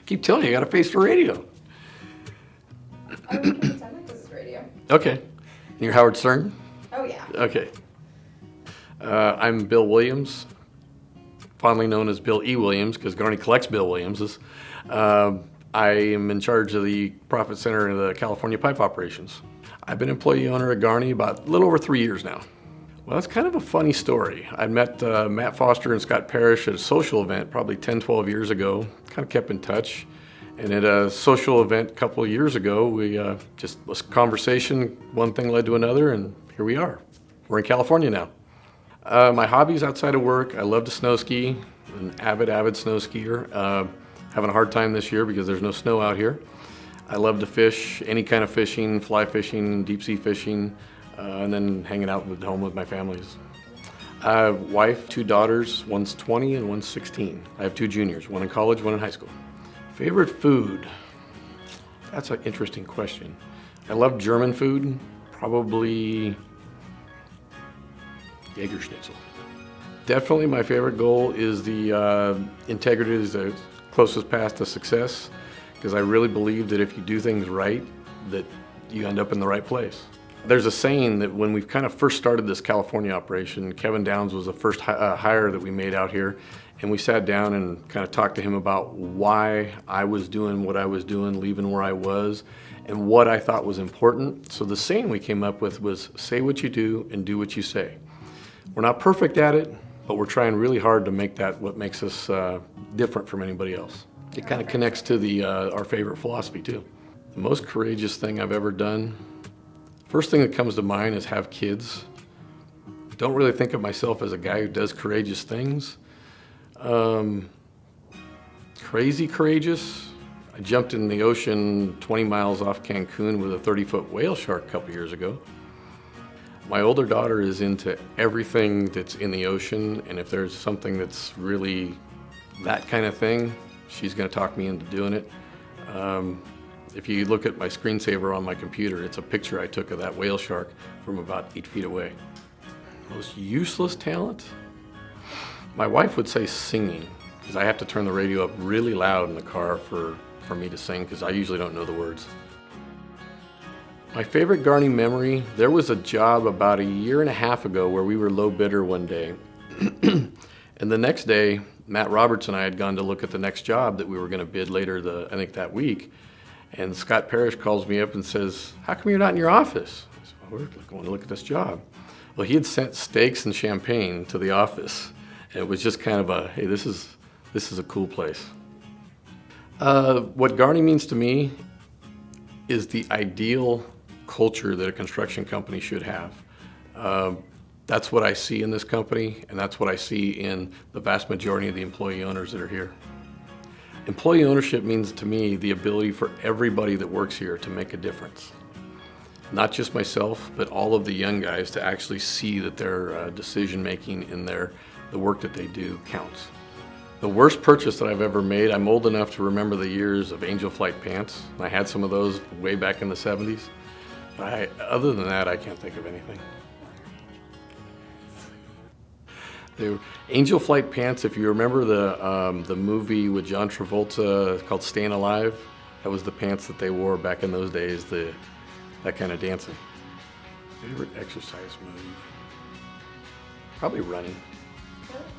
Keep telling you, I got a face for radio. I can pretend like this is radio. Okay. And you're Howard Stern? Oh, yeah. Okay. I'm Bill Williams, fondly known as Bill E. Williams, because Garney collects Bill Williamses. I am in charge of the profit center of the California pipe operations. I've been employee owner at Garney about a little over 3 years now. Well, it's kind of a funny story. I met Matt Foster and Scott Parrish at a social event probably 10, 12 years ago, kind of kept in touch. And at a social event a couple of years ago, we just was conversation, one thing led to another, and here we are. We're in California now. My hobbies outside of work, I love to snow ski, an avid snow skier. Having a hard time this year because there's no snow out here. I love to fish, any kind of fishing, fly fishing, deep sea fishing, and then hanging out at home with my families. Wife, 2 daughters, one's 20 and one's 16. I have 2 juniors, one in college, one in high school. Favorite food? That's an interesting question. I love German food, probably Jägerschnitzel. Definitely my favorite goal is the integrity is the closest path to success, because I really believe that if you do things right, that you end up in the right place. There's a saying that when we kind of first started this California operation, Kevin Downs was the first hire that we made out here, and we sat down and kind of talked to him about why I was doing what I was doing, leaving where I was, and what I thought was important. So the saying we came up with was, say what you do and do what you say. We're not perfect at it, but we're trying really hard to make that what makes us different from anybody else. It kind of connects to our favorite philosophy too. The most courageous thing I've ever done, first thing that comes to mind is have kids. Don't really think of myself as a guy who does courageous things. Crazy courageous. I jumped in the ocean 20 miles off Cancun with a 30-foot whale shark a couple years ago. My older daughter is into everything that's in the ocean, and if there's something that's really that kind of thing, she's going to talk me into doing it. If you look at my screensaver on my computer, it's a picture I took of that whale shark from about 8 feet away. Most useless talent? My wife would say singing, because I have to turn the radio up really loud in the car for me to sing, because I usually don't know the words. My favorite Garney memory, there was a job about 1.5 years ago where we were low bidder one day. And the next day, Matt Roberts and I had gone to look at the next job that we were going to bid later, I think that week. And Scott Parrish calls me up and says, "How come you're not in your office?" I said, "Well, we're going to look at this job." Well, he had sent steaks and champagne to the office. And it was just kind of a, hey, this is a cool place. What Garney means to me is the ideal culture that a construction company should have. That's what I see in this company, and that's what I see in the vast majority of the employee owners that are here. Employee ownership means to me the ability for everybody that works here to make a difference. Not just myself, but all of the young guys to actually see that their decision making in the work that they do counts. The worst purchase that I've ever made, I'm old enough to remember the years of Angel Flight pants. I had some of those way back in the 70s. But other than that, I can't think of anything. Angel Flight pants, if you remember the movie with John Travolta called Staying Alive, that was the pants that they wore back in those days, that kind of dancing. Favorite exercise move? Probably running.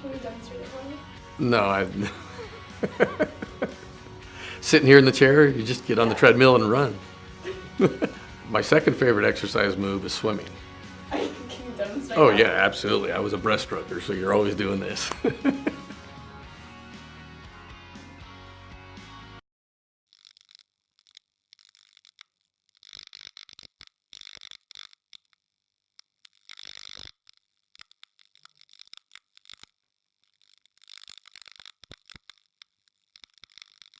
Can you demonstrate it for me? No, sitting here in the chair, you just get on the treadmill and run. My second favorite exercise move is swimming. Can you demonstrate Oh that? yeah, absolutely. I was a breaststroker, so you're always doing this.